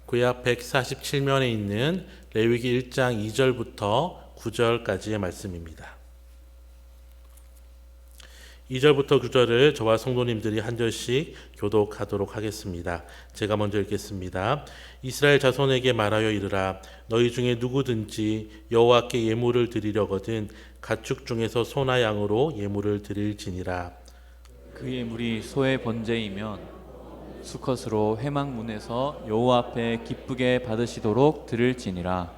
구약 147면에 있는 레위기 1장 2절부터 9절까지의 말씀입니다. 2절부터 9절을 저와 성도님들이 한 절씩 교독하도록 하겠습니다. 제가 먼저 읽겠습니다. 이스라엘 자손에게 말하여 이르라. 너희 중에 누구든지 여호와께 예물을 드리려거든 가축 중에서 소나 양으로 예물을 드릴지니라. 그 예물이 소의 번제이면 수컷으로 회막문에서 여호와 앞에 기쁘게 받으시도록 드릴지니라.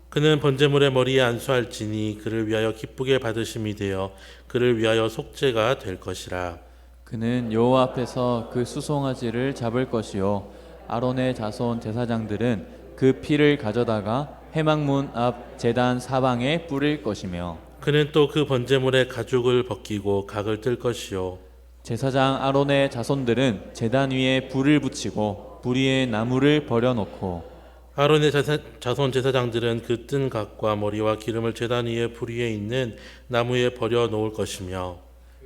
그는 번제물의 머리에 안수할지니 그를 위하여 기쁘게 받으심이 되어 그를 위하여 속죄가 될 것이라. 그는 여호와 앞에서 그 수송아지를 잡을 것이요 아론의 자손 제사장들은 그 피를 가져다가 회막문 앞 제단 사방에 뿌릴 것이며 그는 또 그 번제물의 가죽을 벗기고 각을 뜰 것이요 제사장 아론의 자손들은 제단 위에 불을 붙이고 불 위에 나무를 버려놓고 아론의 자손 제사장들은 그 뜬 각과 머리와 기름을 제단 위에 불 위에 있는 나무에 버려 놓을 것이며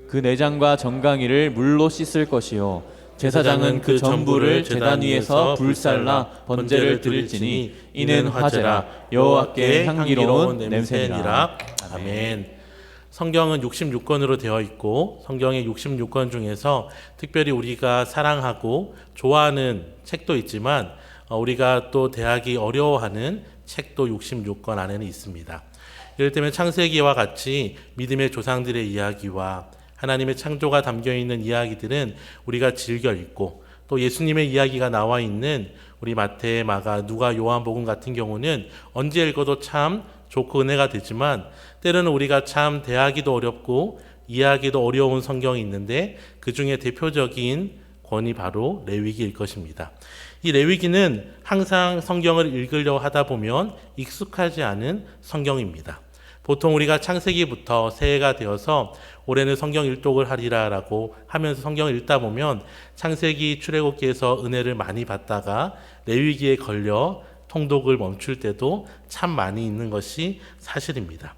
그 내장과 정강이를 물로 씻을 것이요 제사장은 그 전부를 제단 위에서 불살라 번제를 드릴지니 이는 화제라 여호와께 향기로운 냄새니라. 아멘. 성경은 66권으로 되어 있고 성경의 66권 중에서 특별히 우리가 사랑하고 좋아하는 책도 있지만 우리가 또 대하기 어려워하는 책도 66권 안에는 있습니다. 이를테면 창세기와 같이 믿음의 조상들의 이야기와 하나님의 창조가 담겨있는 이야기들은 우리가 즐겨 읽고 또 예수님의 이야기가 나와 있는 우리 마태, 마가, 누가, 요한복음 같은 경우는 언제 읽어도 참 좋고 은혜가 되지만 때로는 우리가 참 대하기도 어렵고 이해하기도 어려운 성경이 있는데 그 중에 대표적인 권이 바로 레위기일 것입니다. 이 레위기는 항상 성경을 읽으려 하다 보면 익숙하지 않은 성경입니다. 보통 우리가 창세기부터 새해가 되어서 올해는 성경 일독을 하리라라고 하면서 성경을 읽다 보면 창세기 출애굽기에서 은혜를 많이 받다가 레위기에 걸려 통독을 멈출 때도 참 많이 있는 것이 사실입니다.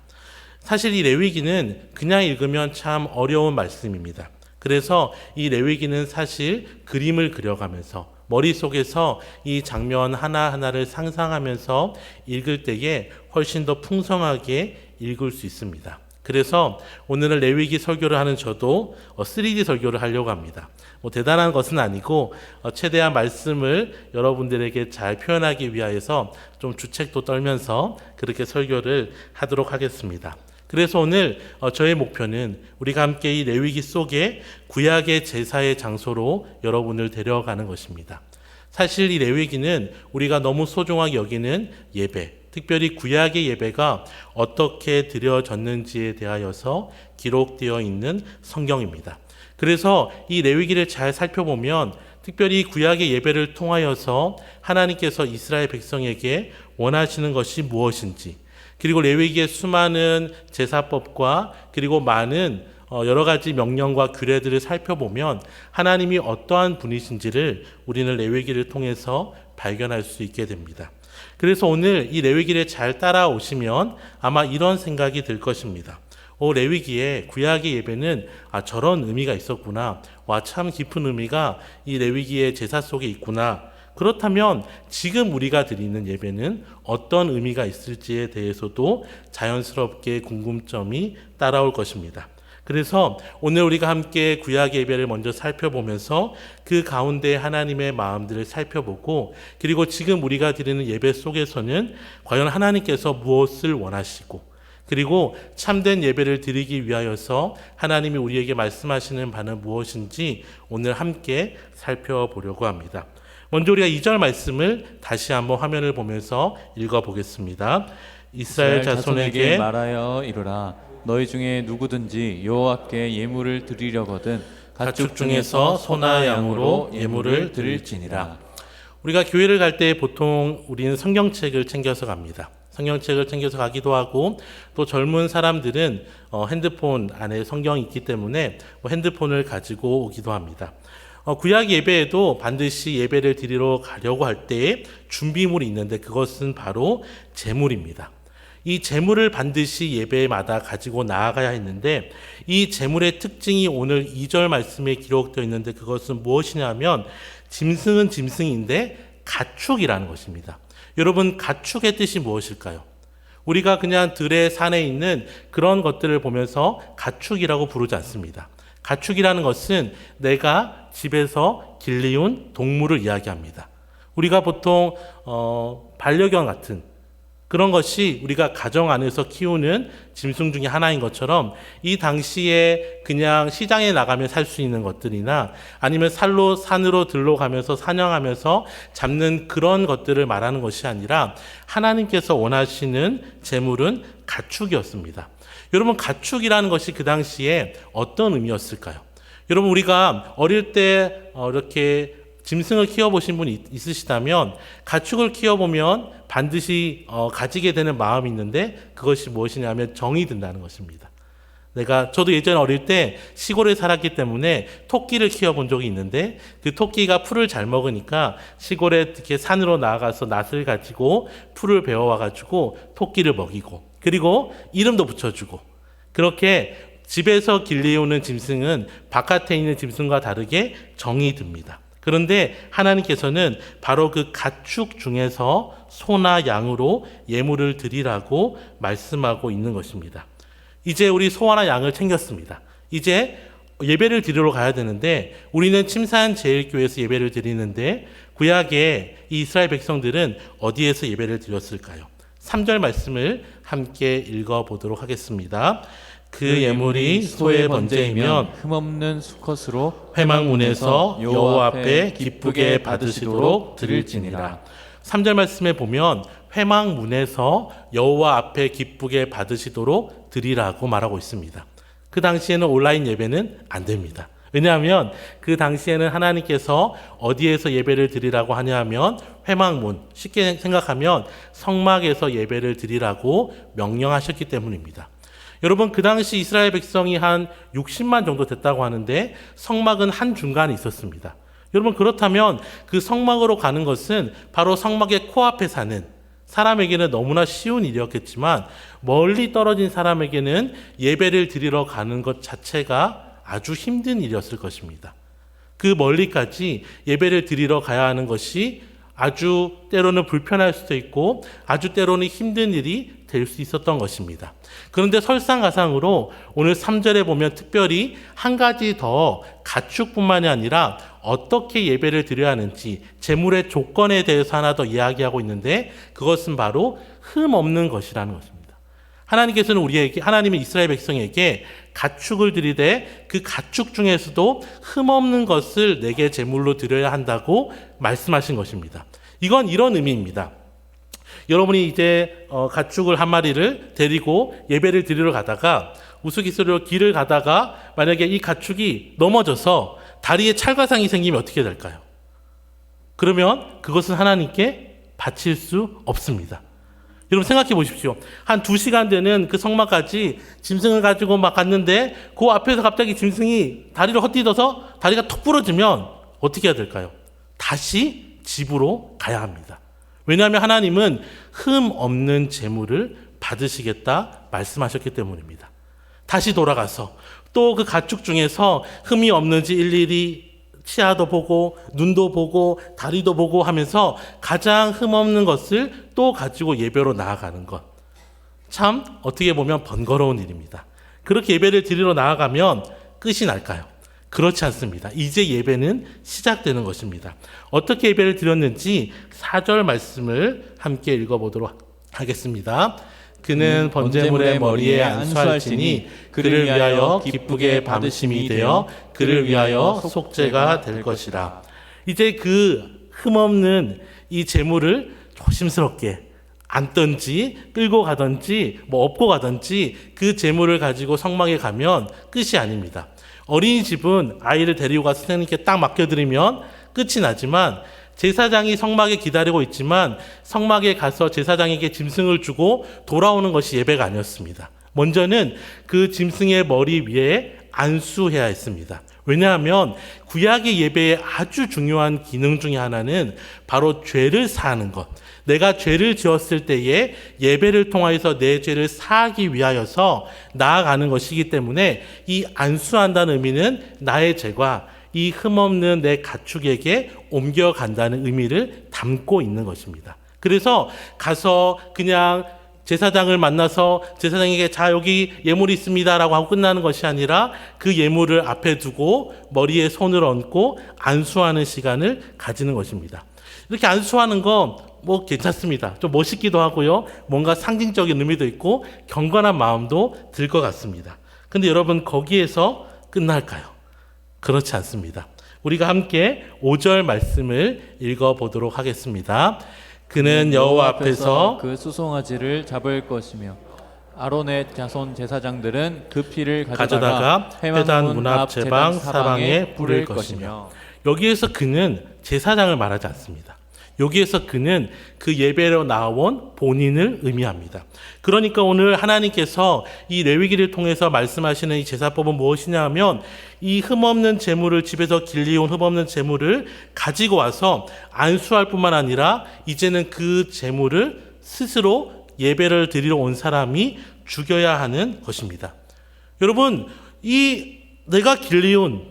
사실 이 레위기는 그냥 읽으면 참 어려운 말씀입니다. 그래서 이 레위기는 사실 그림을 그려가면서 머릿속에서 이 장면 하나하나를 상상하면서 읽을 때에 훨씬 더 풍성하게 읽을 수 있습니다. 그래서 오늘은 레위기 설교를 하는 저도 3D 설교를 하려고 합니다. 대단한 것은 아니고 최대한 말씀을 여러분들에게 잘 표현하기 위하여서 좀 주책도 떨면서 그렇게 설교를 하도록 하겠습니다. 그래서 오늘 저의 목표는 우리가 함께 이 레위기 속에 구약의 제사의 장소로 여러분을 데려가는 것입니다. 사실 이 레위기는 우리가 너무 소중하게 여기는 예배, 특별히 구약의 예배가 어떻게 드려졌는지에 대하여서 기록되어 있는 성경입니다. 그래서 이 레위기를 잘 살펴보면 특별히 구약의 예배를 통하여서 하나님께서 이스라엘 백성에게 원하시는 것이 무엇인지, 그리고 레위기의 수많은 제사법과 그리고 많은 여러 가지 명령과 규례들을 살펴보면 하나님이 어떠한 분이신지를 우리는 레위기를 통해서 발견할 수 있게 됩니다. 그래서 오늘 이 레위기를 잘 따라오시면 아마 이런 생각이 들 것입니다. 레위기에 구약의 예배는 저런 의미가 있었구나. 참 깊은 의미가 이 레위기의 제사 속에 있구나. 그렇다면 지금 우리가 드리는 예배는 어떤 의미가 있을지에 대해서도 자연스럽게 궁금점이 따라올 것입니다. 그래서 오늘 우리가 함께 구약의 예배를 먼저 살펴보면서 그 가운데 하나님의 마음들을 살펴보고 그리고 지금 우리가 드리는 예배 속에서는 과연 하나님께서 무엇을 원하시고 그리고 참된 예배를 드리기 위하여서 하나님이 우리에게 말씀하시는 바는 무엇인지 오늘 함께 살펴보려고 합니다. 먼저 우리가 2절 말씀을 다시 한번 화면을 보면서 읽어보겠습니다. 이스라엘 자손에게 말하여 이르라. 너희 중에 누구든지 여호와께 예물을 드리려거든 가축 중에서 소나 양으로 예물을 드릴지니라. 우리가 교회를 갈 때 보통 우리는 성경책을 챙겨서 갑니다. 성경책을 챙겨서 가기도 하고 또 젊은 사람들은 핸드폰 안에 성경이 있기 때문에 핸드폰을 가지고 오기도 합니다. 구약 예배에도 반드시 예배를 드리러 가려고 할 때에 준비물이 있는데 그것은 바로 제물입니다. 이 제물을 반드시 예배마다 가지고 나아가야 했는데 이 제물의 특징이 오늘 2절 말씀에 기록되어 있는데 그것은 무엇이냐면 짐승은 짐승인데 가축이라는 것입니다. 여러분, 가축의 뜻이 무엇일까요? 우리가 그냥 들에 산에 있는 그런 것들을 보면서 가축이라고 부르지 않습니다. 가축이라는 것은 내가 집에서 길리운 동물을 이야기합니다. 우리가 보통 반려견 같은 그런 것이 우리가 가정 안에서 키우는 짐승 중에 하나인 것처럼 이 당시에 그냥 시장에 나가면 살 수 있는 것들이나 아니면 산으로 들러가면서 사냥하면서 잡는 그런 것들을 말하는 것이 아니라 하나님께서 원하시는 재물은 가축이었습니다. 여러분, 가축이라는 것이 그 당시에 어떤 의미였을까요? 여러분, 우리가 어릴 때 이렇게 짐승을 키워보신 분이 있으시다면 가축을 키워보면 반드시 가지게 되는 마음이 있는데 그것이 무엇이냐면 정이 든다는 것입니다. 저도 예전에 어릴 때 시골에 살았기 때문에 토끼를 키워본 적이 있는데 그 토끼가 풀을 잘 먹으니까 시골에 이렇게 산으로 나아가서 낫을 가지고 풀을 베어와가지고 토끼를 먹이고 그리고 이름도 붙여주고 그렇게 집에서 길리우는 짐승은 바깥에 있는 짐승과 다르게 정이 듭니다. 그런데 하나님께서는 바로 그 가축 중에서 소나 양으로 예물을 드리라고 말씀하고 있는 것입니다. 이제 우리 소나 양을 챙겼습니다. 이제 예배를 드리러 가야 되는데 우리는 침산제일교회에서 예배를 드리는데 구약의 이 이스라엘 백성들은 어디에서 예배를 드렸을까요? 3절 말씀을 함께 읽어보도록 하겠습니다. 그 예물이 소의 번제이면 흠없는 수컷으로 회막문에서 여호와 앞에 기쁘게 받으시도록 드릴지니라. 3절 말씀에 보면 회막문에서 여호와 앞에 기쁘게 받으시도록 드리라고 말하고 있습니다. 그 당시에는 온라인 예배는 안 됩니다. 왜냐하면 그 당시에는 하나님께서 어디에서 예배를 드리라고 하냐면 회막문, 쉽게 생각하면 성막에서 예배를 드리라고 명령하셨기 때문입니다. 여러분, 그 당시 이스라엘 백성이 한 60만 정도 됐다고 하는데 성막은 한 중간에 있었습니다. 여러분, 그렇다면 그 성막으로 가는 것은 바로 성막의 코앞에 사는 사람에게는 너무나 쉬운 일이었겠지만 멀리 떨어진 사람에게는 예배를 드리러 가는 것 자체가 아주 힘든 일이었을 것입니다. 그 멀리까지 예배를 드리러 가야 하는 것이 아주 때로는 불편할 수도 있고 아주 때로는 힘든 일이 될 수 있었던 것입니다. 그런데 설상가상으로 오늘 3절에 보면 특별히 한 가지 더 가축뿐만이 아니라 어떻게 예배를 드려야 하는지 제물의 조건에 대해서 하나 더 이야기하고 있는데 그것은 바로 흠 없는 것이라는 것입니다. 하나님께서는 하나님은 이스라엘 백성에게 가축을 드리되 그 가축 중에서도 흠 없는 것을 내게 제물로 드려야 한다고 말씀하신 것입니다. 이건 이런 의미입니다. 여러분이 이제 가축을 한 마리를 데리고 예배를 드리러 가다가 우스갯소리로 길을 가다가 만약에 이 가축이 넘어져서 다리에 찰과상이 생기면 어떻게 될까요? 그러면 그것은 하나님께 바칠 수 없습니다. 여러분 생각해 보십시오. 한 2시간 되는 그 성막까지 짐승을 가지고 막 갔는데 그 앞에서 갑자기 짐승이 다리를 헛디뎌서 다리가 턱 부러지면 어떻게 해야 될까요? 다시 집으로 가야 합니다. 왜냐하면 하나님은 흠 없는 제물을 받으시겠다 말씀하셨기 때문입니다. 다시 돌아가서 또 그 가축 중에서 흠이 없는지 일일이 치아도 보고 눈도 보고 다리도 보고 하면서 가장 흠없는 것을 또 가지고 예배로 나아가는 것. 참 어떻게 보면 번거로운 일입니다. 그렇게 예배를 드리러 나아가면 끝이 날까요? 그렇지 않습니다. 이제 예배는 시작되는 것입니다. 어떻게 예배를 드렸는지 4절 말씀을 함께 읽어보도록 하겠습니다. 그는 번제물의 머리에 안수할지니 그를 위하여 기쁘게 받으심이 되어 그를 위하여 속죄가 될 것이라. 이제 그 흠없는 이 제물을 조심스럽게 앉든지 끌고 가든지 업고 가든지 그 제물을 가지고 성막에 가면 끝이 아닙니다. 어린이집은 아이를 데리고 가서 선생님께 딱 맡겨드리면 끝이 나지만 제사장이 성막에 기다리고 있지만 성막에 가서 제사장에게 짐승을 주고 돌아오는 것이 예배가 아니었습니다. 먼저는 그 짐승의 머리 위에 안수해야 했습니다. 왜냐하면 구약의 예배의 아주 중요한 기능 중에 하나는 바로 죄를 사하는 것. 내가 죄를 지었을 때에 예배를 통하여서 내 죄를 사하기 위하여서 나아가는 것이기 때문에 이 안수한다는 의미는 나의 죄과 이 흠없는 내 가축에게 옮겨간다는 의미를 담고 있는 것입니다. 그래서 가서 그냥 제사장을 만나서 제사장에게 자 여기 예물이 있습니다 라고 하고 끝나는 것이 아니라 그 예물을 앞에 두고 머리에 손을 얹고 안수하는 시간을 가지는 것입니다. 이렇게 안수하는 건 뭐 괜찮습니다. 좀 멋있기도 하고요. 뭔가 상징적인 의미도 있고 경건한 마음도 들 것 같습니다. 근데 여러분 거기에서 끝날까요? 그렇지 않습니다. 우리가 함께 5절 말씀을 읽어보도록 하겠습니다. 그는 여호와 앞에서 그 수송아지를 잡을 것이며 아론의 자손 제사장들은 그 피를 가져다가 회단 문 앞 제방 사방에 뿌릴 것이며. 여기에서 그는 제사장을 말하지 않습니다. 여기에서 그는 그 예배로 나온 본인을 의미합니다. 그러니까 오늘 하나님께서 이 레위기를 통해서 말씀하시는 이 제사법은 무엇이냐 하면 이 흠없는 제물을 집에서 길리온 흠없는 제물을 가지고 와서 안수할 뿐만 아니라 이제는 그 제물을 스스로 예배를 드리러 온 사람이 죽여야 하는 것입니다. 여러분, 이 내가 길리온,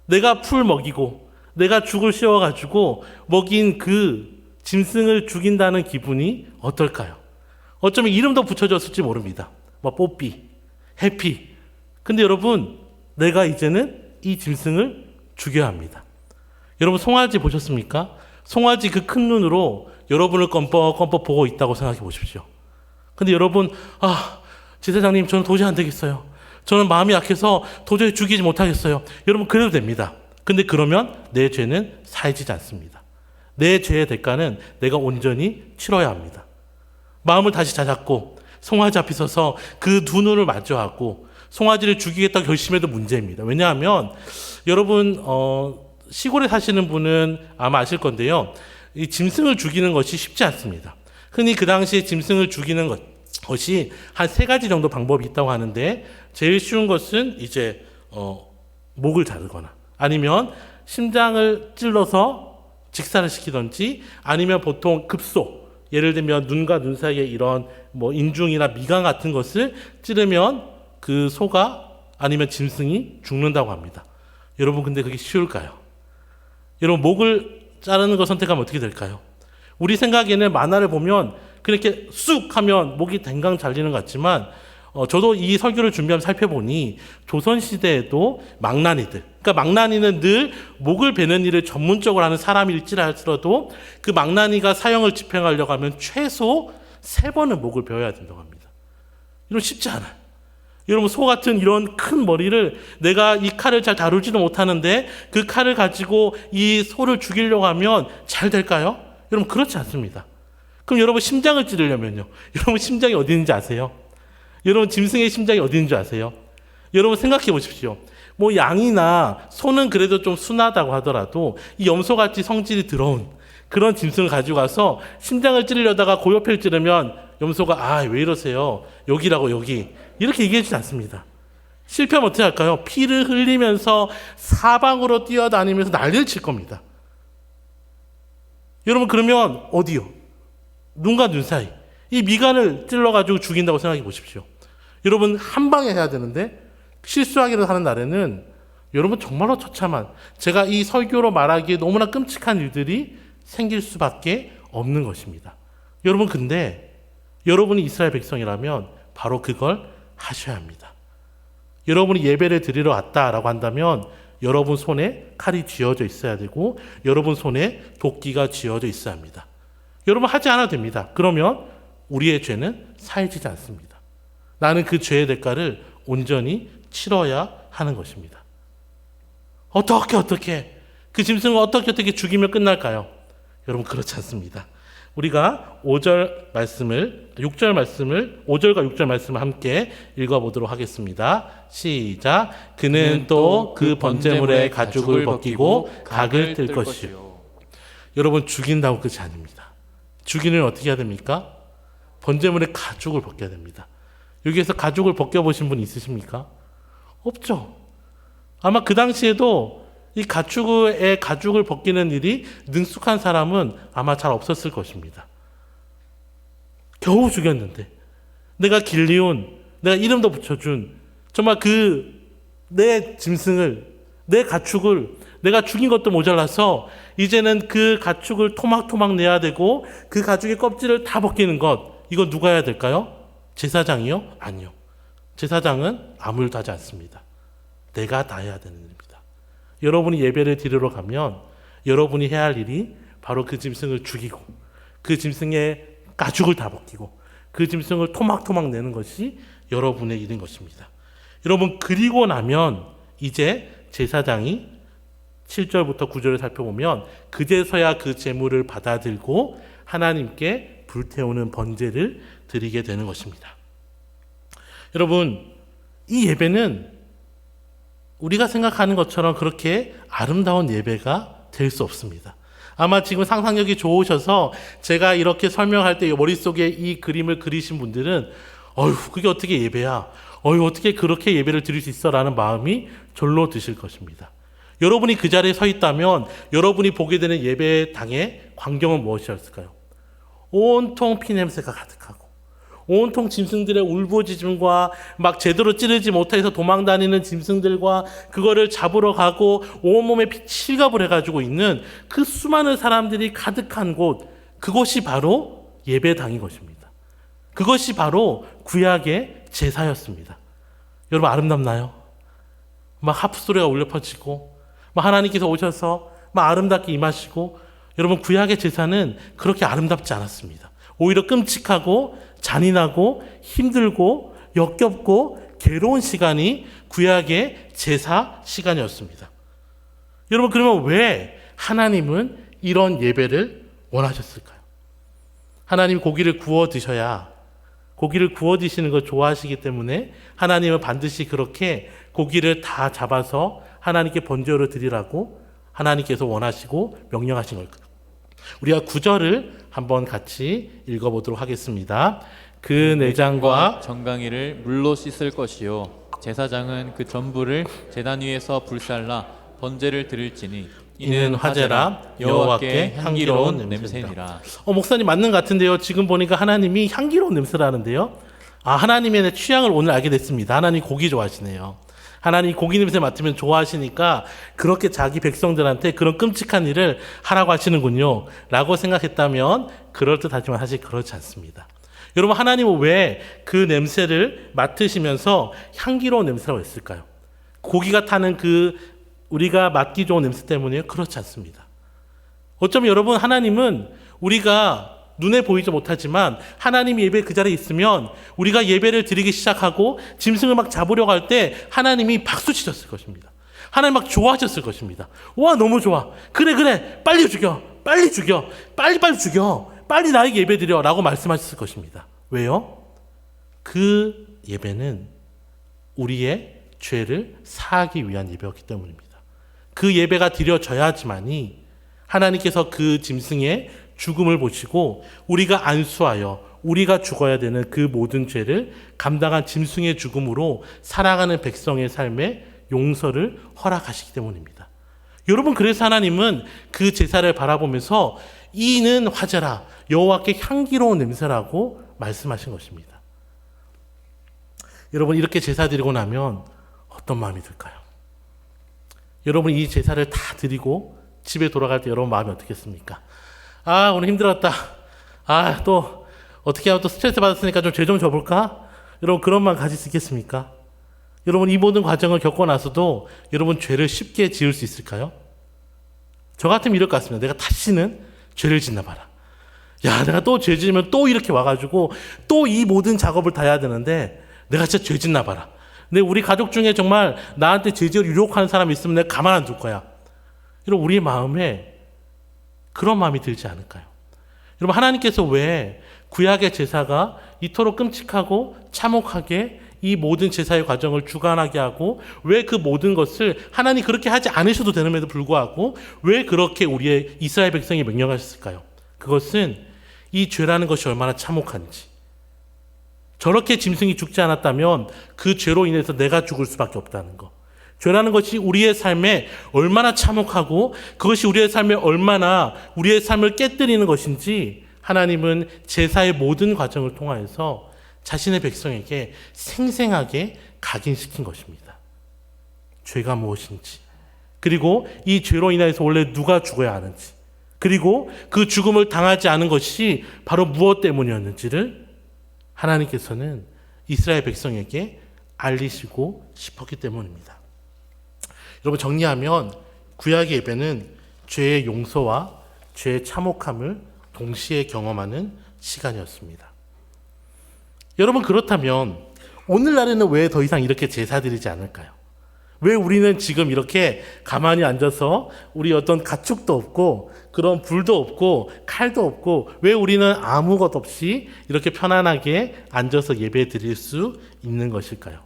내가 풀 먹이고 내가 죽을 씌워가지고 먹인 그 짐승을 죽인다는 기분이 어떨까요? 어쩌면 이름도 붙여졌을지 모릅니다. 뭐 뽀삐, 해피. 근데 여러분, 내가 이제는 이 짐승을 죽여야 합니다. 여러분 송아지 보셨습니까? 송아지 그 큰 눈으로 여러분을 껌뻑껌뻑 보고 있다고 생각해 보십시오. 근데 여러분, 제사장님 저는 도저히 안 되겠어요. 저는 마음이 약해서 도저히 죽이지 못하겠어요. 여러분 그래도 됩니다. 근데 그러면 내 죄는 사해지지 않습니다. 내 죄의 대가는 내가 온전히 치러야 합니다. 마음을 다시 다잡고 송아지 앞에 서서 그 두 눈을 마주하고 송아지를 죽이겠다고 결심해도 문제입니다. 왜냐하면 여러분 시골에 사시는 분은 아마 아실 건데요. 이 짐승을 죽이는 것이 쉽지 않습니다. 흔히 그 당시에 짐승을 죽이는 것이 한 3가지 정도 방법이 있다고 하는데 제일 쉬운 것은 이제 목을 자르거나 아니면 심장을 찔러서 직사를 시키든지 아니면 보통 급소, 예를 들면 눈과 눈 사이에 이런 뭐 인중이나 미간 같은 것을 찌르면 그 소가 아니면 짐승이 죽는다고 합니다. 여러분 근데 그게 쉬울까요? 여러분 목을 자르는 걸 선택하면 어떻게 될까요? 우리 생각에는 만화를 보면 그렇게 쑥 하면 목이 댕강 잘리는 것 같지만 저도 이 설교를 준비하면서 살펴보니 조선시대에도 망나니들, 그러니까 망나니는 늘 목을 베는 일을 전문적으로 하는 사람일지라도 그 망나니가 사형을 집행하려고 하면 최소 3번은 목을 베어야 된다고 합니다. 이건 쉽지 않아요. 여러분 소 같은 이런 큰 머리를 내가 이 칼을 잘 다루지도 못하는데 그 칼을 가지고 이 소를 죽이려고 하면 잘 될까요? 여러분 그렇지 않습니다. 그럼 여러분 심장을 찌르려면요. 여러분 심장이 어디 있는지 아세요? 여러분 짐승의 심장이 어디 있는 줄 아세요? 여러분 생각해 보십시오. 뭐 양이나 소는 그래도 좀 순하다고 하더라도 이 염소같이 성질이 더러운 그런 짐승을 가지고 가서 심장을 찌르려다가 그 옆을 찌르면 염소가 왜 이러세요? 여기라고 여기 이렇게 얘기해주지 않습니다. 실패하면 어떻게 할까요? 피를 흘리면서 사방으로 뛰어다니면서 난리를 칠 겁니다. 여러분 그러면 어디요? 눈과 눈 사이 이 미간을 찔러가지고 죽인다고 생각해 보십시오. 여러분 한 방에 해야 되는데 실수하기로 하는 날에는 여러분 정말로 처참한, 제가 이 설교로 말하기에 너무나 끔찍한 일들이 생길 수밖에 없는 것입니다. 여러분 근데 여러분이 이스라엘 백성이라면 바로 그걸 하셔야 합니다. 여러분이 예배를 드리러 왔다라고 한다면 여러분 손에 칼이 쥐어져 있어야 되고 여러분 손에 도끼가 쥐어져 있어야 합니다. 여러분 하지 않아도 됩니다. 그러면 우리의 죄는 사해지지 않습니다. 나는 그 죄의 대가를 온전히 치러야 하는 것입니다. 어떻게 그 짐승을 어떻게 죽이면 끝날까요? 여러분 그렇지 않습니다. 우리가 5절 말씀을 6절 말씀을 5절과 6절 말씀을 함께 읽어보도록 하겠습니다. 시작. 그는 또 그 번제물의 가죽을 벗기고 각을 뜰 것이요. 여러분 죽인다고 끝이 아닙니다. 죽이는 어떻게 해야 됩니까? 번제물의 가죽을 벗겨야 됩니다. 여기에서 가죽을 벗겨보신 분 있으십니까? 없죠. 아마 그 당시에도 이 가죽을 벗기는 일이 능숙한 사람은 아마 잘 없었을 것입니다. 겨우 죽였는데 내가 길리온, 내가 이름도 붙여준 정말 내 짐승을 내 가축을 내가 죽인 것도 모자라서 이제는 그 가축을 토막토막 내야 되고 그 가축의 껍질을 다 벗기는 것, 이거 누가 해야 될까요? 제사장이요? 아니요. 제사장은 아무 일도 하지 않습니다. 내가 다 해야 되는 일입니다. 여러분이 예배를 드리러 가면 여러분이 해야 할 일이 바로 그 짐승을 죽이고 그 짐승의 가죽을 다 벗기고 그 짐승을 토막토막 내는 것이 여러분의 일인 것입니다. 여러분, 그리고 나면 이제 제사장이 7절부터 9절을 살펴보면 그제서야 그 제물을 받아들고 하나님께 불태우는 번제를 드리게 되는 것입니다. 여러분, 이 예배는 우리가 생각하는 것처럼 그렇게 아름다운 예배가 될 수 없습니다. 아마 지금 상상력이 좋으셔서 제가 이렇게 설명할 때 머릿속에 이 그림을 그리신 분들은 어휴, 그게 어떻게 예배야? 어휴, 어떻게 그렇게 예배를 드릴 수 있어? 라는 마음이 절로 드실 것입니다. 여러분이 그 자리에 서 있다면 여러분이 보게 되는 예배당의 광경은 무엇이었을까요? 온통 피냄새가 가득하고 온통 짐승들의 울부짖음과 막 제대로 찌르지 못해서 도망다니는 짐승들과 그거를 잡으러 가고 온몸에 실갑을 해가지고 있는 그 수많은 사람들이 가득한 곳, 그것이 바로 예배당인 것입니다. 그것이 바로 구약의 제사였습니다. 여러분, 아름답나요? 막 하프 소리가 울려 퍼지고 막 하나님께서 오셔서 막 아름답게 임하시고, 여러분, 구약의 제사는 그렇게 아름답지 않았습니다. 오히려 끔찍하고 잔인하고 힘들고 역겹고 괴로운 시간이 구약의 제사 시간이었습니다. 여러분, 그러면 왜 하나님은 이런 예배를 원하셨을까요? 하나님이 고기를 구워 드셔야, 고기를 구워 드시는 걸 좋아하시기 때문에 하나님은 반드시 그렇게 고기를 다 잡아서 하나님께 번제로 드리라고 하나님께서 원하시고 명령하신 걸까요? 우리가 9절을 한번 같이 읽어보도록 하겠습니다. 그 내장과 정강이를 물로 씻을 것이요 제사장은 그 전부를 제단 위에서 불살라 번제를 드릴지니 이는 화제라 여호와께 향기로운 냄새니라. 목사님 맞는 것 같은데요. 지금 보니까 하나님이 향기로운 냄새라는데요. 하나님의 취향을 오늘 알게 됐습니다. 하나님 고기 좋아하시네요. 하나님 고기 냄새 맡으면 좋아하시니까 그렇게 자기 백성들한테 그런 끔찍한 일을 하라고 하시는군요 라고 생각했다면 그럴듯하지만 사실 그렇지 않습니다. 여러분, 하나님은 왜 그 냄새를 맡으시면서 향기로운 냄새라고 했을까요? 고기가 타는 그 우리가 맡기 좋은 냄새 때문에요? 그렇지 않습니다. 어쩌면 여러분, 하나님은 우리가 눈에 보이지 못하지만 하나님이 예배 그 자리에 있으면 우리가 예배를 드리기 시작하고 짐승을 막 잡으려고 할 때 하나님이 박수 치셨을 것입니다. 하나님 막 좋아하셨을 것입니다. 와, 너무 좋아. 그래, 빨리 죽여. 빨리 죽여. 빨리 죽여. 빨리 나에게 예배 드려. 라고 말씀하셨을 것입니다. 왜요? 그 예배는 우리의 죄를 사하기 위한 예배였기 때문입니다. 그 예배가 드려져야지만이 하나님께서 그 짐승의 죽음을 보시고 우리가 안수하여 우리가 죽어야 되는 그 모든 죄를 감당한 짐승의 죽음으로 살아가는 백성의 삶에 용서를 허락하시기 때문입니다. 여러분, 그래서 하나님은 그 제사를 바라보면서 이는 화제라 여호와께 향기로운 냄새라고 말씀하신 것입니다. 여러분, 이렇게 제사 드리고 나면 어떤 마음이 들까요? 여러분, 이 제사를 다 드리고 집에 돌아갈 때 여러분 마음이 어떻겠습니까? 오늘 힘들었다. 또 어떻게 하면 또 스트레스 받았으니까 좀 죄 좀 져볼까? 여러분, 그런 마음 가질 수 있겠습니까? 여러분, 이 모든 과정을 겪고 나서도 여러분 죄를 쉽게 지을 수 있을까요? 저 같으면 이럴 것 같습니다. 내가 다시는 죄를 짓나 봐라. 내가 또 죄 지으면 또 이렇게 와가지고 또 이 모든 작업을 다 해야 되는데 내가 진짜 죄 짓나 봐라. 근데 우리 가족 중에 정말 나한테 죄 지을 유혹하는 사람이 있으면 내가 가만 안 둘 거야. 여러분, 우리의 마음에 그런 마음이 들지 않을까요? 여러분, 하나님께서 왜 구약의 제사가 이토록 끔찍하고 참혹하게 이 모든 제사의 과정을 주관하게 하고 왜 그 모든 것을 하나님 그렇게 하지 않으셔도 되는데도 불구하고 왜 그렇게 우리의 이스라엘 백성이 명령하셨을까요? 그것은 이 죄라는 것이 얼마나 참혹한지, 저렇게 짐승이 죽지 않았다면 그 죄로 인해서 내가 죽을 수밖에 없다는 것, 죄라는 것이 우리의 삶에 얼마나 참혹하고 그것이 우리의 삶에 얼마나 우리의 삶을 깨뜨리는 것인지 하나님은 제사의 모든 과정을 통하여서 자신의 백성에게 생생하게 각인시킨 것입니다. 죄가 무엇인지, 그리고 이 죄로 인하여서 원래 누가 죽어야 하는지, 그리고 그 죽음을 당하지 않은 것이 바로 무엇 때문이었는지를 하나님께서는 이스라엘 백성에게 알리시고 싶었기 때문입니다. 여러분, 정리하면 구약의 예배는 죄의 용서와 죄의 참혹함을 동시에 경험하는 시간이었습니다. 여러분, 그렇다면 오늘날에는 왜 더 이상 이렇게 제사 드리지 않을까요? 왜 우리는 지금 이렇게 가만히 앉아서 우리 어떤 가축도 없고 그런 불도 없고 칼도 없고 왜 우리는 아무것 없이 이렇게 편안하게 앉아서 예배 드릴 수 있는 것일까요?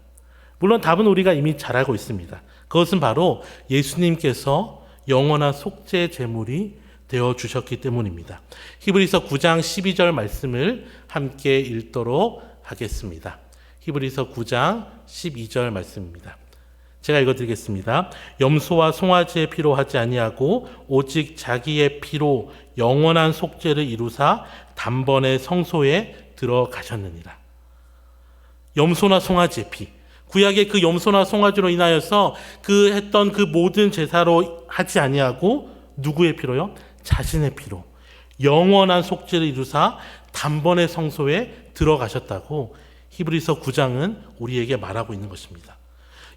물론 답은 우리가 이미 잘 알고 있습니다. 그것은 바로 예수님께서 영원한 속죄 제물이 되어 주셨기 때문입니다. 히브리서 9장 12절 말씀을 함께 읽도록 하겠습니다. 히브리서 9장 12절 말씀입니다. 제가 읽어드리겠습니다. 염소와 송아지의 피로 하지 아니하고 오직 자기의 피로 영원한 속죄를 이루사 단번에 성소에 들어가셨느니라. 염소나 송아지의 피, 구약의 그 염소나 송아지로 인하여서 그 했던 그 모든 제사로 하지 아니하고 누구의 피로요? 자신의 피로 영원한 속죄를 이루사 단번에 성소에 들어가셨다고 히브리서 9장은 우리에게 말하고 있는 것입니다.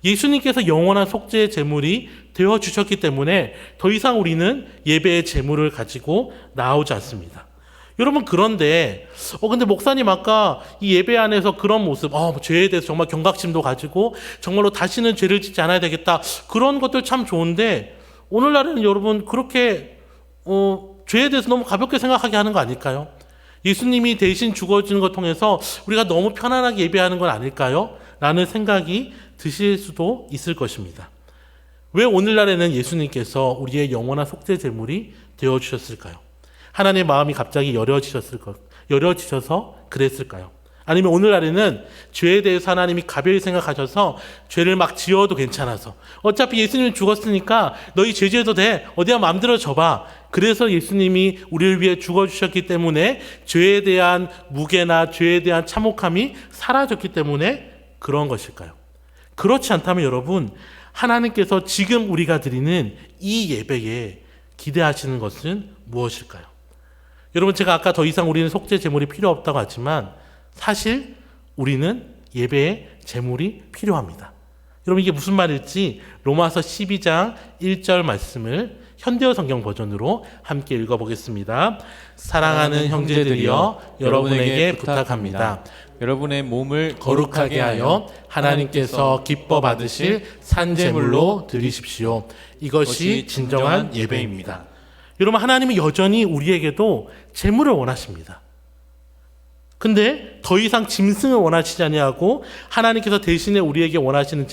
예수님께서 영원한 속죄의 제물이 되어 주셨기 때문에 더 이상 우리는 예배의 제물을 가지고 나오지 않습니다. 여러분, 그런데 근데 목사님 아까 이 예배 안에서 그런 모습, 죄에 대해서 정말 경각심도 가지고 정말로 다시는 죄를 짓지 않아야 되겠다, 그런 것들 참 좋은데 오늘날에는 여러분 그렇게 죄에 대해서 너무 가볍게 생각하게 하는 거 아닐까요? 예수님이 대신 죽어지는 것 통해서 우리가 너무 편안하게 예배하는 건 아닐까요? 라는 생각이 드실 수도 있을 것입니다. 왜 오늘날에는 예수님께서 우리의 영원한 속죄 제물이 되어 주셨을까요? 하나님의 마음이 갑자기 열어지셔서 그랬을까요? 아니면 오늘날에는 죄에 대해서 하나님이 가벼이 생각하셔서 죄를 막 지어도 괜찮아서 어차피 예수님이 죽었으니까 너희 죄 지어도 돼, 어디야 마음대로 져봐, 그래서 예수님이 우리를 위해 죽어주셨기 때문에 죄에 대한 무게나 죄에 대한 참혹함이 사라졌기 때문에 그런 것일까요? 그렇지 않다면 여러분, 하나님께서 지금 우리가 드리는 이 예배에 기대하시는 것은 무엇일까요? 여러분, 제가 아까 더 이상 우리는 속죄 제물이 필요 없다고 하지만 사실 우리는 예배의 제물이 필요합니다. 여러분, 이게 무슨 말일지 로마서 12장 1절 말씀을 현대어 성경 버전으로 함께 읽어보겠습니다. 사랑하는 형제들이여, 여러분에게 부탁합니다. 여러분의 몸을 거룩하게 하여 하나님께서 기뻐 받으실 산제물로 드리십시오. 이것이 진정한 예배입니다. 여러분, 하나님은 여전히 우리에게도 제물을 원하십니다. 근데 더 이상 짐승을 원하시지 아니하고 하나님께서 대신에 우리에게 원하시는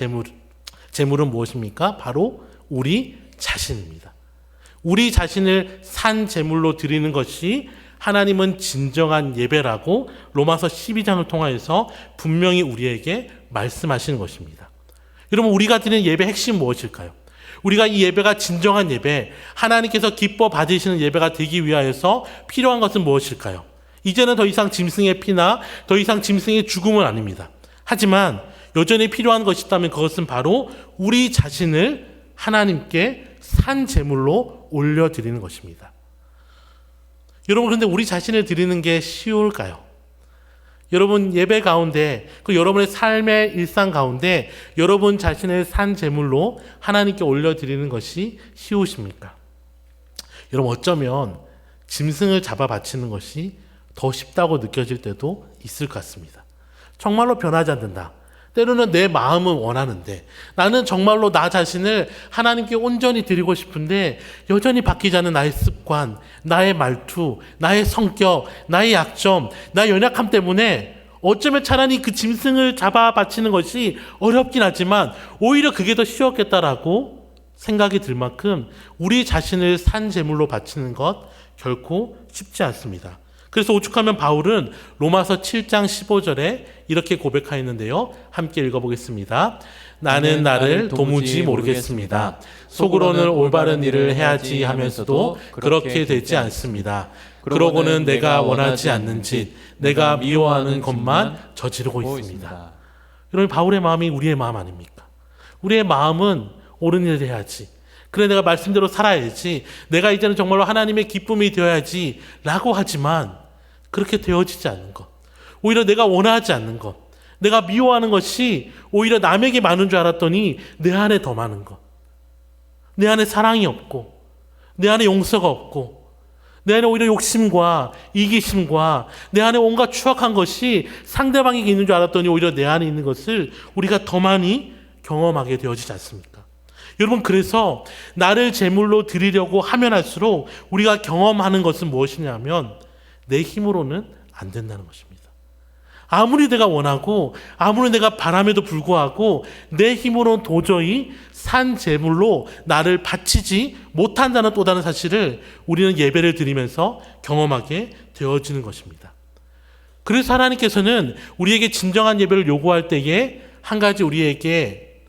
제물은 무엇입니까? 바로 우리 자신입니다. 우리 자신을 산 제물로 드리는 것이 하나님은 진정한 예배라고 로마서 12장을 통하여서 분명히 우리에게 말씀하시는 것입니다. 여러분, 우리가 드리는 예배의 핵심은 무엇일까요? 우리가 이 예배가 진정한 예배, 하나님께서 기뻐 받으시는 예배가 되기 위하여서 필요한 것은 무엇일까요? 이제는 더 이상 짐승의 피나 더 이상 짐승의 죽음은 아닙니다. 하지만 여전히 필요한 것이 있다면 그것은 바로 우리 자신을 하나님께 산 제물로 올려드리는 것입니다. 여러분, 그런데 우리 자신을 드리는 게 쉬울까요? 여러분, 예배 가운데, 여러분의 삶의 일상 가운데 여러분 자신을 산 제물로 하나님께 올려드리는 것이 쉬우십니까? 여러분, 어쩌면 짐승을 잡아 바치는 것이 더 쉽다고 느껴질 때도 있을 것 같습니다. 정말로 변하지 않는다. 때로는 내 마음은 원하는데 나는 정말로 나 자신을 하나님께 온전히 드리고 싶은데 여전히 바뀌지 않는 나의 습관, 나의 말투, 나의 성격, 나의 약점, 나의 연약함 때문에 어쩌면 차라리 그 짐승을 잡아 바치는 것이 어렵긴 하지만 오히려 그게 더 쉬웠겠다라고 생각이 들 만큼 우리 자신을 산 제물로 바치는 것 결코 쉽지 않습니다. 그래서 오죽하면 바울은 로마서 7장 15절에 이렇게 고백하였는데요. 함께 읽어보겠습니다. 나는 나를 도무지 모르겠습니다. 속으로는 올바른 일을 해야지 하면서도 그렇게 되지 않습니다. 그러고는 내가 원하지 않는 짓, 내가 미워하는 것만 저지르고 있습니다. 여러분, 바울의 마음이 우리의 마음 아닙니까? 우리의 마음은 옳은 일을 해야지, 그래 내가 말씀대로 살아야지, 내가 이제는 정말로 하나님의 기쁨이 되어야지 라고 하지만 그렇게 되어지지 않는 것, 오히려 내가 원하지 않는 것, 내가 미워하는 것이 오히려 남에게 많은 줄 알았더니 내 안에 더 많은 것, 내 안에 사랑이 없고 내 안에 용서가 없고 내 안에 오히려 욕심과 이기심과 내 안에 온갖 추악한 것이 상대방에게 있는 줄 알았더니 오히려 내 안에 있는 것을 우리가 더 많이 경험하게 되어지지 않습니까? 여러분, 그래서 나를 제물로 드리려고 하면 할수록 우리가 경험하는 것은 무엇이냐면 내 힘으로는 안 된다는 것입니다. 아무리 내가 원하고 아무리 내가 바람에도 불구하고 내 힘으로는 도저히 산 제물로 나를 바치지 못한다는 또 다른 사실을 우리는 예배를 드리면서 경험하게 되어지는 것입니다. 그래서 하나님께서는 우리에게 진정한 예배를 요구할 때에 한 가지 우리에게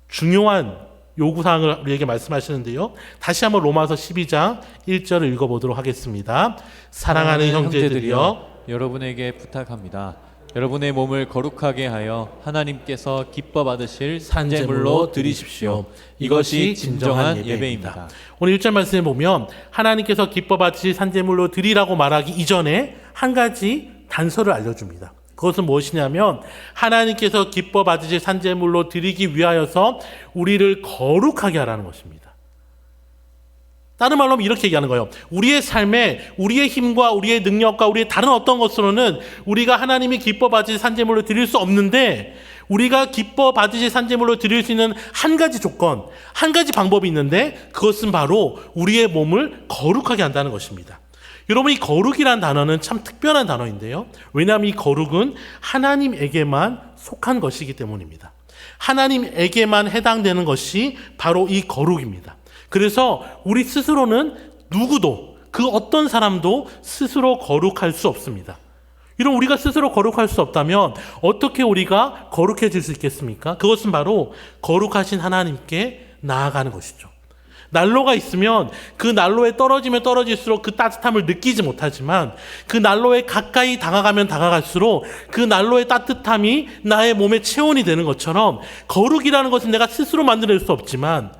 중요한 요구사항을 우리에게 말씀하시는데요. 다시 한번 로마서 12장 1절을 읽어보도록 하겠습니다. 사랑하는 형제들이여, 여러분에게 부탁합니다. 여러분의 몸을 거룩하게 하여 하나님께서 기뻐 받으실 산제물로 드리십시오. 이것이 진정한 예배입니다. 오늘 1절 말씀에 보면 하나님께서 기뻐 받으실 산제물로 드리라고 말하기 이전에 한 가지 단서를 알려줍니다. 그것은 무엇이냐면 하나님께서 기뻐 받으실 산제물로 드리기 위하여서 우리를 거룩하게 하라는 것입니다. 다른 말로 하면 이렇게 얘기하는 거예요. 우리의 삶에 우리의 힘과 우리의 능력과 우리의 다른 어떤 것으로는 우리가 하나님이 기뻐 받으실 산제물로 드릴 수 없는데, 우리가 기뻐 받으실 산제물로 드릴 수 있는 한 가지 조건, 한 가지 방법이 있는데 그것은 바로 우리의 몸을 거룩하게 한다는 것입니다. 여러분, 이 거룩이라는 단어는 참 특별한 단어인데요. 왜냐하면 이 거룩은 하나님에게만 속한 것이기 때문입니다. 하나님에게만 해당되는 것이 바로 이 거룩입니다. 그래서 우리 스스로는 누구도, 그 어떤 사람도 스스로 거룩할 수 없습니다. 이런 우리가 스스로 거룩할 수 없다면 어떻게 우리가 거룩해질 수 있겠습니까? 그것은 바로 거룩하신 하나님께 나아가는 것이죠. 난로가 있으면 그 난로에 떨어지면 떨어질수록 그 따뜻함을 느끼지 못하지만 그 난로에 가까이 다가가면 다가갈수록 그 난로의 따뜻함이 나의 몸의 체온이 되는 것처럼, 거룩이라는 것은 내가 스스로 만들어낼 수 없지만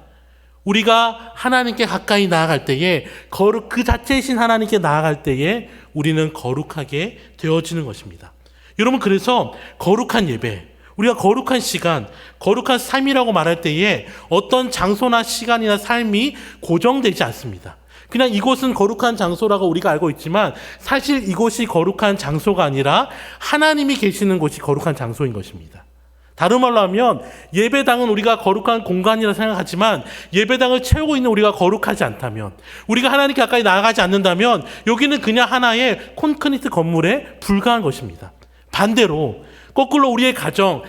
우리가 하나님께 가까이 나아갈 때에, 거룩 그 자체이신 하나님께 나아갈 때에 우리는 거룩하게 되어지는 것입니다. 여러분, 그래서 거룩한 예배, 우리가 거룩한 시간, 거룩한 삶이라고 말할 때에 어떤 장소나 시간이나 삶이 고정되지 않습니다. 그냥 이곳은 거룩한 장소라고 우리가 알고 있지만 사실 이곳이 거룩한 장소가 아니라 하나님이 계시는 곳이 거룩한 장소인 것입니다. 다른 말로 하면 예배당은 우리가 거룩한 공간이라 생각하지만 예배당을 채우고 있는 우리가 거룩하지 않다면, 우리가 하나님께 가까이 나아가지 않는다면 여기는 그냥 하나의 콘크리트 건물에 불과한 것입니다. 반대로 거꾸로 우리의 가정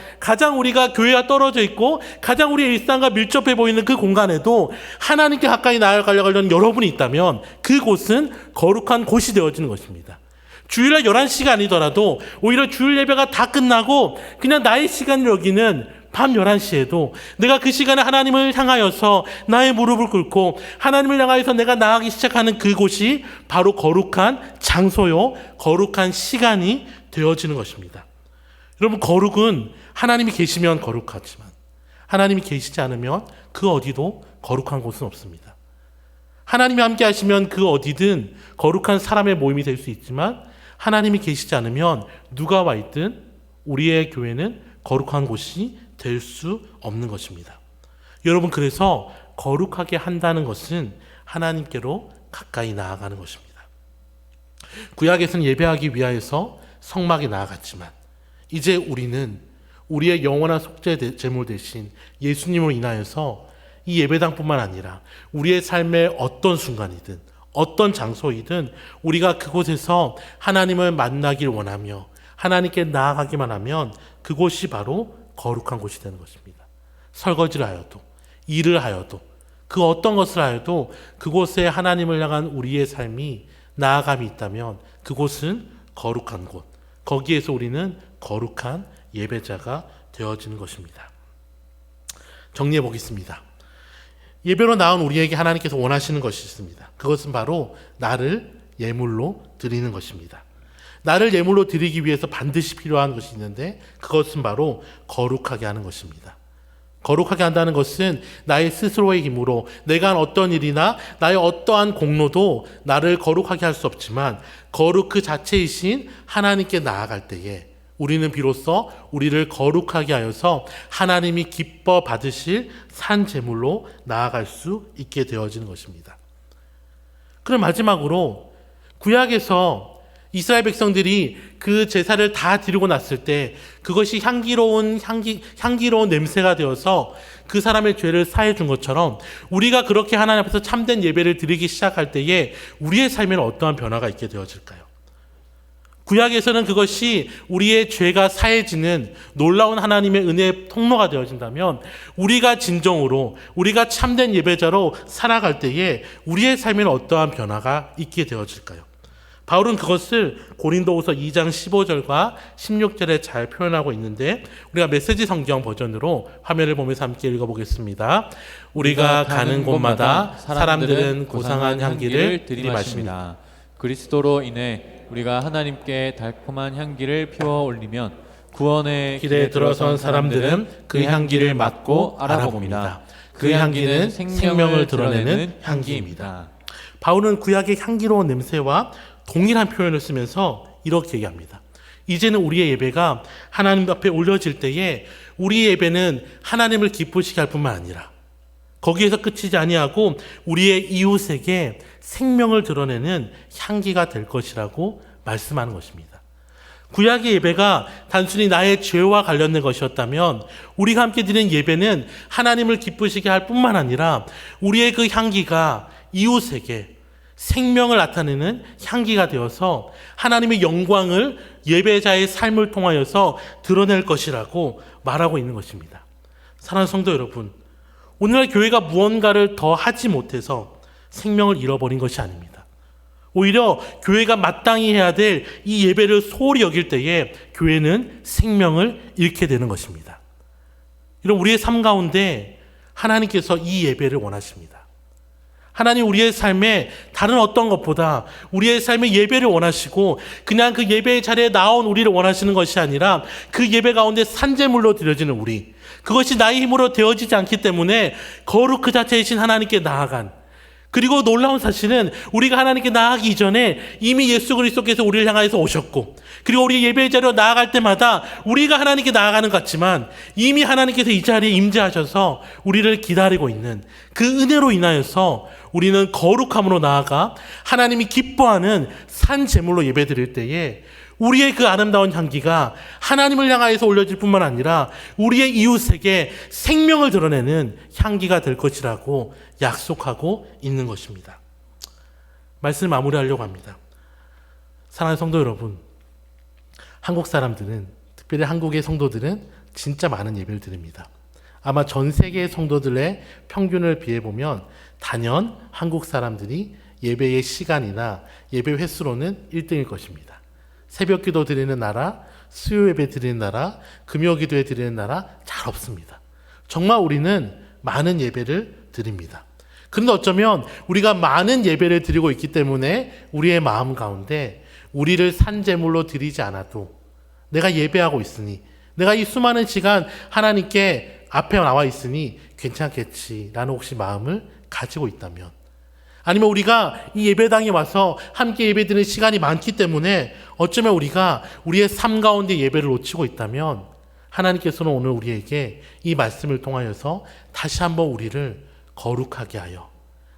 우리가 교회와 떨어져 있고 가장 우리의 일상과 밀접해 보이는 그 공간에도 하나님께 가까이 나아가려고 하는 여러분이 있다면 그곳은 거룩한 곳이 되어지는 것입니다. 주일날 11시가 아니더라도 오히려 주일 예배가 다 끝나고 그냥 나의 시간을 여기는 밤 11시에도 내가 그 시간에 하나님을 향하여서 나의 무릎을 꿇고 하나님을 향하여서 내가 나아가기 시작하는 그곳이 바로 거룩한 장소요, 거룩한 시간이 되어지는 것입니다. 여러분, 거룩은 하나님이 계시면 거룩하지만 하나님이 계시지 않으면 그 어디도 거룩한 곳은 없습니다. 하나님이 함께 하시면 그 어디든 거룩한 사람의 모임이 될 수 있지만 하나님이 계시지 않으면 누가 와 있든 우리의 교회는 거룩한 곳이 될 수 없는 것입니다. 여러분, 그래서 거룩하게 한다는 것은 하나님께로 가까이 나아가는 것입니다. 구약에서는 예배하기 위하여서 성막에 나아갔지만 이제 우리는 우리의 영원한 속죄 제물 대신 예수님으로 인하여서 이 예배당뿐만 아니라 우리의 삶의 어떤 순간이든 어떤 장소이든 우리가 그곳에서 하나님을 만나길 원하며 하나님께 나아가기만 하면 그곳이 바로 거룩한 곳이 되는 것입니다. 설거지를 하여도, 일을 하여도, 그 어떤 것을 하여도 그곳에 하나님을 향한 우리의 삶이 나아감이 있다면 그곳은 거룩한 곳, 거기에서 우리는 거룩한 예배자가 되어지는 것입니다. 정리해 보겠습니다. 예배로 나온 우리에게 하나님께서 원하시는 것이 있습니다. 그것은 바로 나를 예물로 드리는 것입니다. 나를 예물로 드리기 위해서 반드시 필요한 것이 있는데 그것은 바로 거룩하게 하는 것입니다. 거룩하게 한다는 것은 나의 스스로의 힘으로 내가 한 어떤 일이나 나의 어떠한 공로도 나를 거룩하게 할 수 없지만 거룩 그 자체이신 하나님께 나아갈 때에 우리는 비로소 우리를 거룩하게 하여서 하나님이 기뻐 받으실 산 제물로 나아갈 수 있게 되어지는 것입니다. 그럼 마지막으로 구약에서 이스라엘 백성들이 그 제사를 다 드리고 났을 때 그것이 향기로운 냄새가 되어서 그 사람의 죄를 사해 준 것처럼 우리가 그렇게 하나님 앞에서 참된 예배를 드리기 시작할 때에 우리의 삶에는 어떠한 변화가 있게 되어질까요? 구약에서는 그것이 우리의 죄가 사해지는 놀라운 하나님의 은혜의 통로가 되어진다면 우리가 진정으로 우리가 참된 예배자로 살아갈 때에 우리의 삶에는 어떠한 변화가 있게 되어질까요? 바울은 그것을 고린도후서 2장 15절과 16절에 잘 표현하고 있는데 우리가 메시지 성경 버전으로 화면을 보면서 함께 읽어보겠습니다. 우리가 가는 곳마다 사람들은 고상한 향기를 들이마십니다. 그리스도로 인해 우리가 하나님께 달콤한 향기를 피워 올리면 구원의 길에 들어선 사람들은 그 향기를 맡고 알아봅니다. 그 향기는 생명을 드러내는 향기입니다. 바울은 구약의 향기로운 냄새와 동일한 표현을 쓰면서 이렇게 얘기합니다. 이제는 우리의 예배가 하나님 앞에 올려질 때에 우리의 예배는 하나님을 기쁘시게 할 뿐만 아니라 거기에서 끝이지 아니하고 우리의 이웃에게 생명을 드러내는 향기가 될 것이라고 말씀하는 것입니다. 구약의 예배가 단순히 나의 죄와 관련된 것이었다면 우리가 함께 드리는 예배는 하나님을 기쁘시게 할 뿐만 아니라 우리의 그 향기가 이웃에게 생명을 나타내는 향기가 되어서 하나님의 영광을 예배자의 삶을 통하여서 드러낼 것이라고 말하고 있는 것입니다. 사랑하는 성도 여러분, 오늘날 교회가 무언가를 더 하지 못해서 생명을 잃어버린 것이 아닙니다. 오히려 교회가 마땅히 해야 될 이 예배를 소홀히 여길 때에 교회는 생명을 잃게 되는 것입니다. 이런 우리의 삶 가운데 하나님께서 이 예배를 원하십니다. 하나님 우리의 삶에 다른 어떤 것보다 우리의 삶에 예배를 원하시고 그냥 그 예배의 자리에 나온 우리를 원하시는 것이 아니라 그 예배 가운데 산제물로 드려지는 우리, 그것이 나의 힘으로 되어지지 않기 때문에 거룩 그 자체이신 하나님께 나아간, 그리고 놀라운 사실은 우리가 하나님께 나아가기 이전에 이미 예수 그리스도께서 우리를 향하여서 오셨고 그리고 우리 예배의 자리로 나아갈 때마다 우리가 하나님께 나아가는 것 같지만 이미 하나님께서 이 자리에 임재하셔서 우리를 기다리고 있는 그 은혜로 인하여서 우리는 거룩함으로 나아가 하나님이 기뻐하는 산 제물로 예배 드릴 때에 우리의 그 아름다운 향기가 하나님을 향하여서 올려질 뿐만 아니라 우리의 이웃에게 생명을 드러내는 향기가 될 것이라고 약속하고 있는 것입니다. 말씀을 마무리하려고 합니다. 사랑하는 성도 여러분, 한국 사람들은, 특별히 한국의 성도들은 진짜 많은 예배를 드립니다. 아마 전 세계의 성도들의 평균을 비해보면 단연 한국 사람들이 예배의 시간이나 예배 횟수로는 1등일 것입니다. 새벽 기도 드리는 나라, 수요 예배 드리는 나라, 금요 기도에 드리는 나라 잘 없습니다. 정말 우리는 많은 예배를 드립니다. 그런데 어쩌면 우리가 많은 예배를 드리고 있기 때문에 우리의 마음 가운데 우리를 산제물로 드리지 않아도 내가 예배하고 있으니, 내가 이 수많은 시간 하나님께 앞에 나와 있으니 괜찮겠지라는 혹시 마음을 가지고 있다면, 아니면 우리가 이 예배당에 와서 함께 예배드리는 시간이 많기 때문에 어쩌면 우리가 우리의 삶 가운데 예배를 놓치고 있다면 하나님께서는 오늘 우리에게 이 말씀을 통하여서 다시 한번 우리를 거룩하게 하여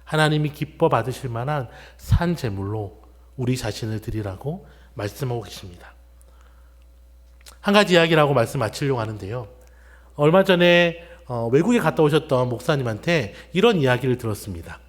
하나님이 기뻐 받으실 만한 산 제물로 우리 자신을 드리라고 말씀하고 계십니다. 한 가지 이야기라고 말씀 마치려고 하는데요. 얼마 전에 외국에 갔다 오셨던 목사님한테 이런 이야기를 들었습니다.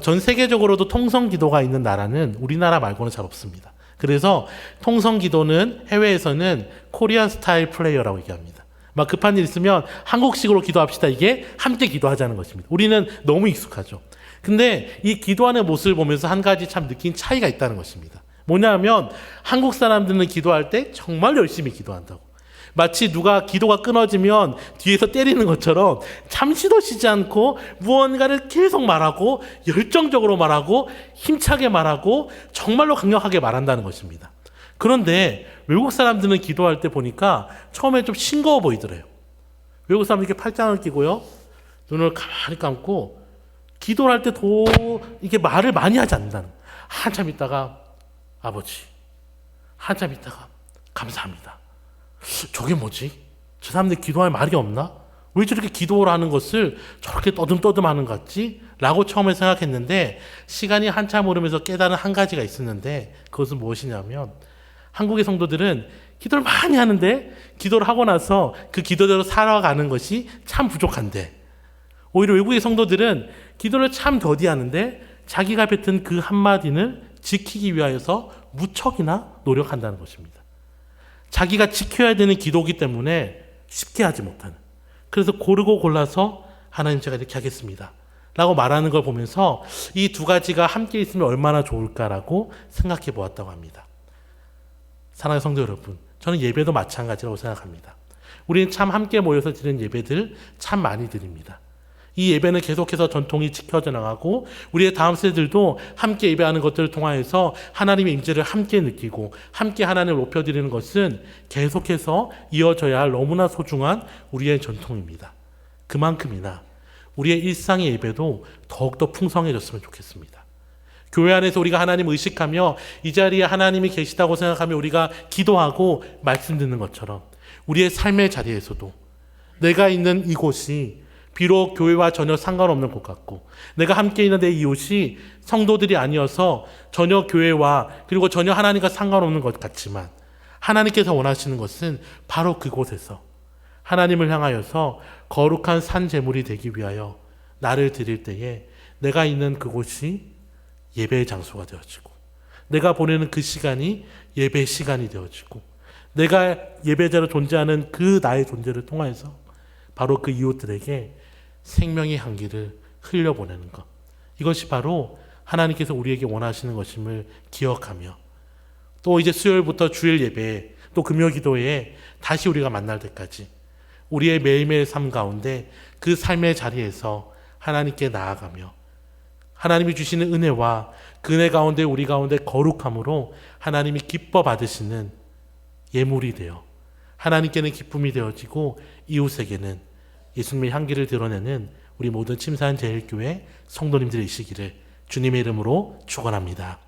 전 세계적으로도 통성 기도가 있는 나라는 우리나라 말고는 잘 없습니다. 그래서 통성 기도는 해외에서는 코리안 스타일 프레이어라고 얘기합니다. 막 급한 일 있으면 한국식으로 기도합시다. 이게 함께 기도하자는 것입니다. 우리는 너무 익숙하죠. 근데 이 기도하는 모습을 보면서 한 가지 참 느낀 차이가 있다는 것입니다. 뭐냐면 한국 사람들은 기도할 때 정말 열심히 기도한다고. 마치 누가 기도가 끊어지면 뒤에서 때리는 것처럼 잠시도 쉬지 않고 무언가를 계속 말하고 열정적으로 말하고 힘차게 말하고 정말로 강력하게 말한다는 것입니다. 그런데 외국 사람들은 기도할 때 보니까 처음에 좀 싱거워 보이더래요. 외국 사람은 이렇게 팔짱을 끼고요. 눈을 가만히 감고 기도를 할 때 이게 말을 많이 하지 않는다는. 한참 있다가 아버지, 한참 있다가 감사합니다. 저게 뭐지? 저 사람들 기도할 말이 없나? 왜 저렇게 기도를 하는 것을 저렇게 떠듬떠듬 하는 것 같지? 라고 처음에 생각했는데 시간이 한참 오르면서 깨달은 한 가지가 있었는데 그것은 무엇이냐면 한국의 성도들은 기도를 많이 하는데 기도를 하고 나서 그 기도대로 살아가는 것이 참 부족한데 오히려 외국의 성도들은 기도를 참 더디하는데 자기가 뱉은 그 한마디는 지키기 위하여서 무척이나 노력한다는 것입니다. 자기가 지켜야 되는 기도이기 때문에 쉽게 하지 못하는. 그래서 고르고 골라서 하나님 제가 이렇게 하겠습니다 라고 말하는 걸 보면서 이 두 가지가 함께 있으면 얼마나 좋을까라고 생각해 보았다고 합니다. 사랑하는 성도 여러분, 저는 예배도 마찬가지라고 생각합니다. 우리는 참 함께 모여서 드리는 예배들 참 많이 드립니다. 이 예배는 계속해서 전통이 지켜져 나가고 우리의 다음 세대들도 함께 예배하는 것들을 통하여서 하나님의 임재를 함께 느끼고 함께 하나님을 높여드리는 것은 계속해서 이어져야 할 너무나 소중한 우리의 전통입니다. 그만큼이나 우리의 일상의 예배도 더욱더 풍성해졌으면 좋겠습니다. 교회 안에서 우리가 하나님을 의식하며 이 자리에 하나님이 계시다고 생각하며 우리가 기도하고 말씀 듣는 것처럼 우리의 삶의 자리에서도 내가 있는 이곳이 비록 교회와 전혀 상관없는 곳 같고 내가 함께 있는 내 이웃이 성도들이 아니어서 전혀 교회와 그리고 전혀 하나님과 상관없는 것 같지만 하나님께서 원하시는 것은 바로 그곳에서 하나님을 향하여서 거룩한 산 제물이 되기 위하여 나를 드릴 때에 내가 있는 그곳이 예배의 장소가 되어지고 내가 보내는 그 시간이 예배의 시간이 되어지고 내가 예배자로 존재하는 그 나의 존재를 통해서 바로 그 이웃들에게 생명의 향기를 흘려보내는 것. 이것이 바로 하나님께서 우리에게 원하시는 것임을 기억하며 또 이제 수요일부터 주일 예배 또 금요 기도에 다시 우리가 만날 때까지 우리의 매일매일 삶 가운데 그 삶의 자리에서 하나님께 나아가며 하나님이 주시는 은혜와 그 은혜 가운데 우리 가운데 거룩함으로 하나님이 기뻐 받으시는 예물이 되어 하나님께는 기쁨이 되어지고 이웃에게는 예수님의 향기를 드러내는 우리 모든 침사한 제일교회 성도님들이시기를 주님의 이름으로 축원합니다.